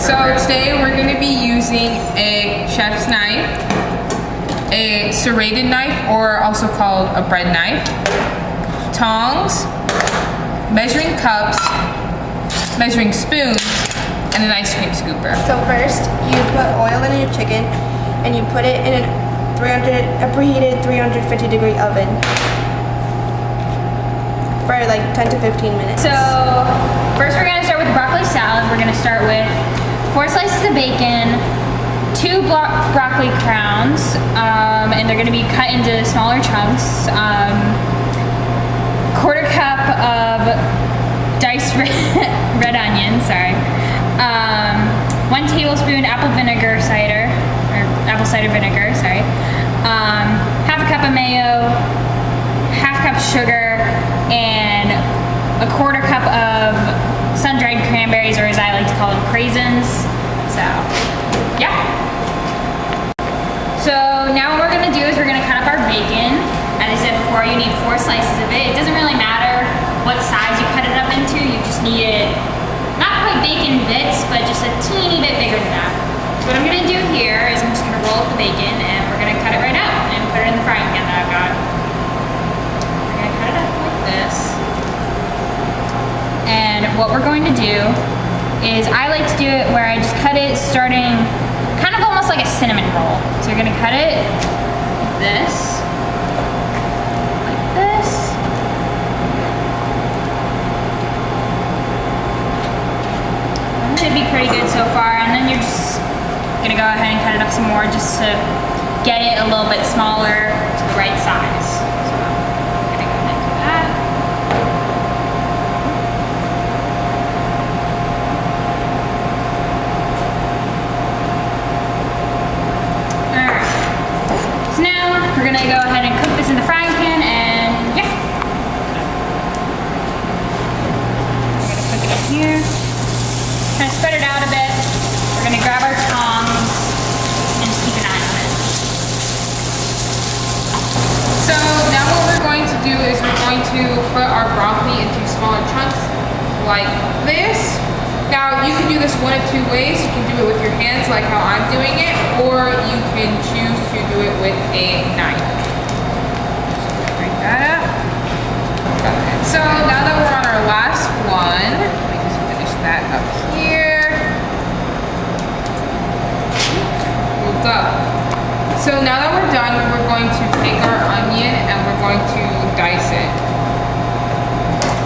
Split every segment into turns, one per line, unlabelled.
So today we're going to be using a chef's knife, a serrated knife, or also called a bread knife, tongs, measuring cups, measuring spoons, and an ice cream scooper.
So first, you put oil in your chicken, and you put it in a preheated 350-degree oven for like 10 to 15 minutes.
So first we're going to start with the broccoli salad. We're going to start with 4 slices of bacon, 2 broccoli crowns, and they're going to be cut into smaller chunks. 1/4 cup of diced red onions, 1 tablespoon apple cider vinegar, 1/2 cup of mayo, 1/2 cup sugar, and 1/4 cup of sun-dried cranberries, or as I like to call them, craisins. So, yeah. So now what we're gonna do is we're gonna cut up our bacon. As I said before, you need 4 slices of it. It doesn't really matter what size you cut it up into. You just need it, not quite bacon bits, but just a teeny bit bigger than that. So what I'm gonna do here is I'm just gonna roll up the bacon and we're gonna cut it right out and put it in the frying pan that I've got. We're gonna cut it up like this. And what we're going to do is I like to do it where I just cut it starting kind of almost like a cinnamon roll. So you're gonna cut it like this. Should be pretty good so far, and then you're just gonna go ahead and cut it up some more just to get it a little bit smaller to the right size. So I'm gonna go ahead and do that. Alright. So now we're gonna go ahead and cook this in the frying pan, and yeah. We're gonna cook it up here. Kind of spread it out a bit. We're gonna grab our tongs and just keep an eye on it.
So now what we're going to do is we're going to put our broccoli into smaller chunks like this. Now you can do this one of 2 ways. You can do it with your hands like how I'm doing it, or you can choose to do it with a knife. So break that up. So now that we're on our last one, let me just finish that up here. We'll go. So now that we're done, we're going to take our onion and we're going to dice it.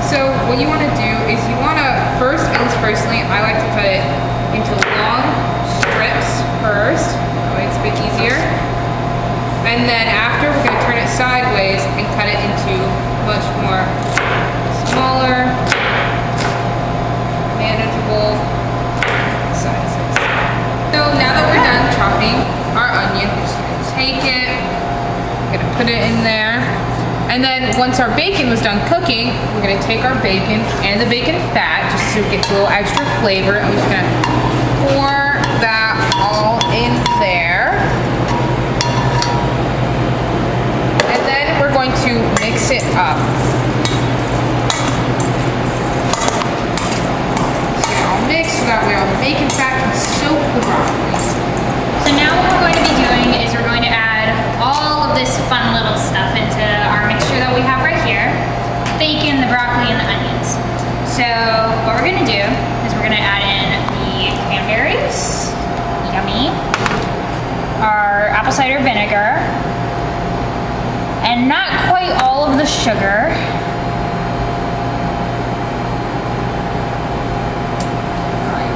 So what you want to do is you want to first, at least personally, I like to cut it into long strips first. That way it's a bit easier. And then after, we're going to turn it sideways and cut it into much more smaller, manageable sizes. So now that we're done chopping our onion, we're just going to take it, we're going to put it in there. And then once our bacon was done cooking, we're gonna take our bacon and the bacon fat, just so it gets a little extra flavor, and we're just gonna pour that all in there. And then we're going to mix it up. So all mixed, so that way all the bacon fat can soak the broccoli.
So now what we're going to be doing is we're going to add all of this fun little stuff into our mixture that we have right here. Bacon, the broccoli, and the onions. So what we're going to do is we're going to add in the cranberries, yummy, our apple cider vinegar, and not quite all of the sugar.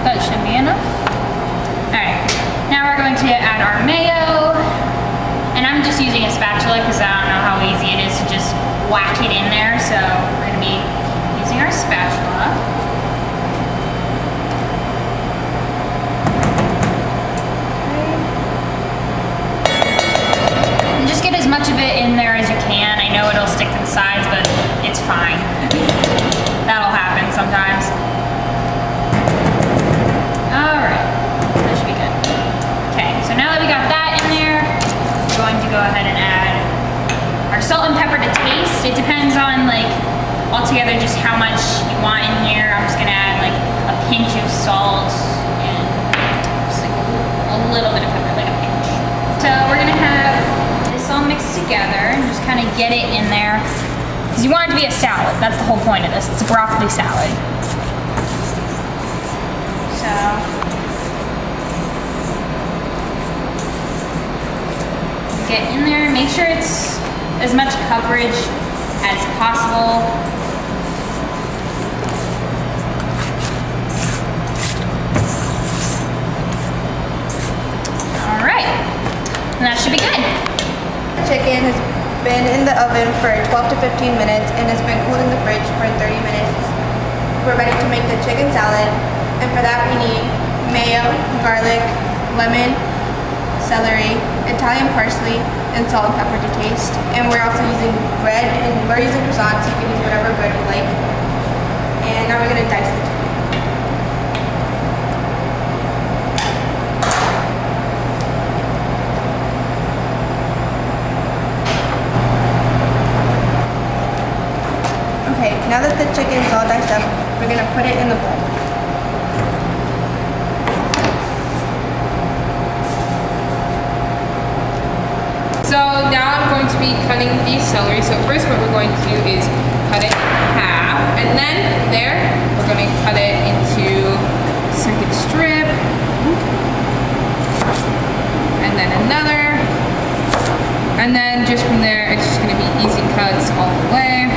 That should be enough. Alright, now we're going to add our mayo, and I'm just using a spatula because I don't know how easy it is to just whack it in there, so we're going to be using our spatula. And just get as much of it in there as you can. I know it'll stick to the sides, but it's fine. That'll happen sometimes. Alright, that should be good. Okay, so now that we got that in there, we're going to go ahead and add our salt and pepper to taste. It depends on like altogether just how much you want in here. I'm just gonna add like a pinch of salt and little bit of pepper, like a pinch. So we're gonna have this all mixed together and just kind of get it in there. Because you want it to be a salad. That's the whole point of this. It's a broccoli salad. So get in there. Make sure it's as much coverage as possible. All right, and that should be good.
Chicken has been in the oven for 12 to 15 minutes and has been cooled in the fridge for 30 minutes. We're ready to make the chicken salad, and for that we need mayo, garlic, lemon, celery, Italian parsley, and salt and pepper to taste. And we're also using bread, and we're using croissants, so you can use whatever bread you like. And now we're gonna dice the chicken. Okay, now that the chicken's all diced up, we're gonna put it in the bowl.
So now I'm going to be cutting the celery. So first what we're going to do is cut it in half, and then from there we're going to cut it into second strip, and then another, and then just from there it's just going to be easy cuts all the way.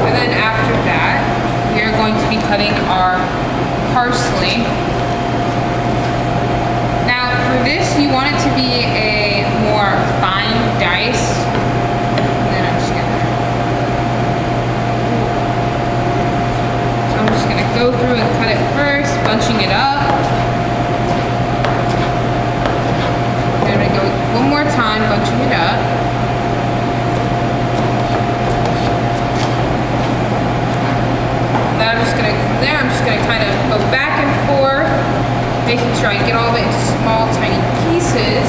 And then after that we are going to be cutting our parsley. Now for this you want it to be a more fine dice. And then I'm just gonna go through and cut it first, bunching it up. Then I'm gonna go one more time, bunching it up. Then from there, I'm just gonna kind of go back and forth, making sure I get all of it into small, tiny pieces.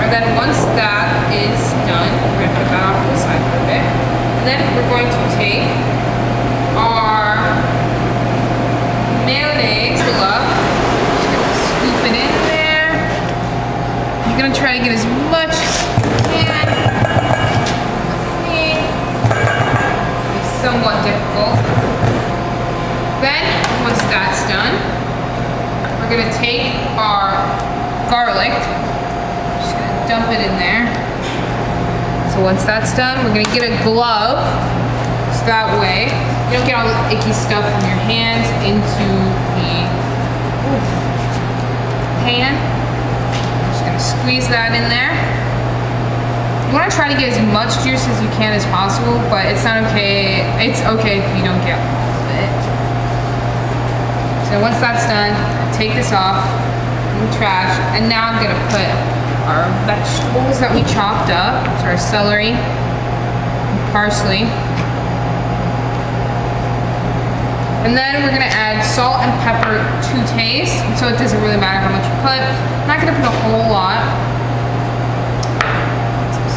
And then once that is done, we're gonna put that off to the side for a bit. And then we're going to take our mayonnaise, just gonna scoop it in there. You're gonna try to get as much as you can. Somewhat difficult. Then, once that's done, we're gonna take our garlic, just gonna dump it in there. So once that's done, we're gonna get a glove, so that way you don't get all the icky stuff from your hands into the pan. Just gonna squeeze that in there. You want to try to get as much juice as you can as possible, but it's not okay. It's okay if you don't get all of it. So once that's done, I'll take this off in the trash, and now I'm gonna put our vegetables that we chopped up, so our celery, and parsley, and then we're gonna add salt and pepper to taste. So it doesn't really matter how much you put. I'm not gonna put a whole lot.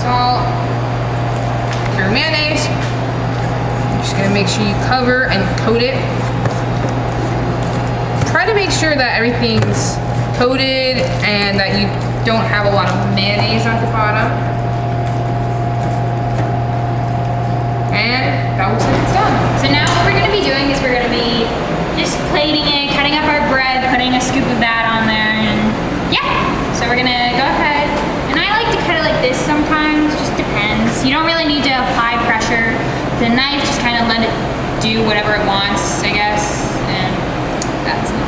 Salt, your mayonnaise. I'm just gonna make sure you cover and coat it. Try to make sure that everything's coated and that you don't have a lot of mayonnaise at the bottom. And that looks like it's done.
So now what we're gonna be doing is we're gonna be just plating it, cutting up our bread, putting a scoop of that on there, and yeah. So we're gonna go ahead, and I like to cut it like this sometimes, just depends. You don't really need to apply pressure. The knife, just kind of let it do whatever it wants, I guess, and that's it.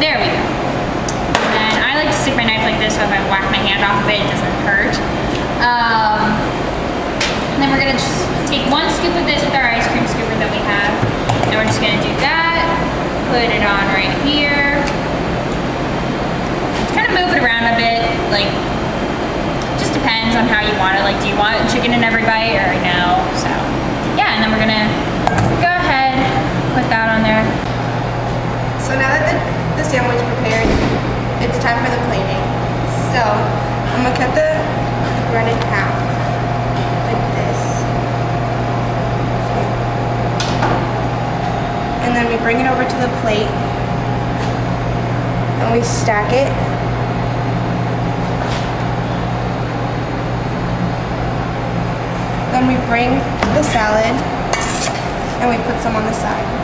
There we go. And I like to stick my knife like this, so if I whack my hand off of it, it doesn't hurt. And then we're gonna just take one scoop of this with our ice cream scooper that we have, and we're just gonna do that, put it on right here. Just kind of move it around a bit, like, just depends on how you want it. Like, do you want chicken in every bite or no? So, yeah, and then we're gonna go ahead, put that on there.
So now that the sandwich is prepared, it's time for the plating. So I'm gonna cut the bread in half. bring it over to the plate and we stack it. Then we bring the salad and we put some on the side.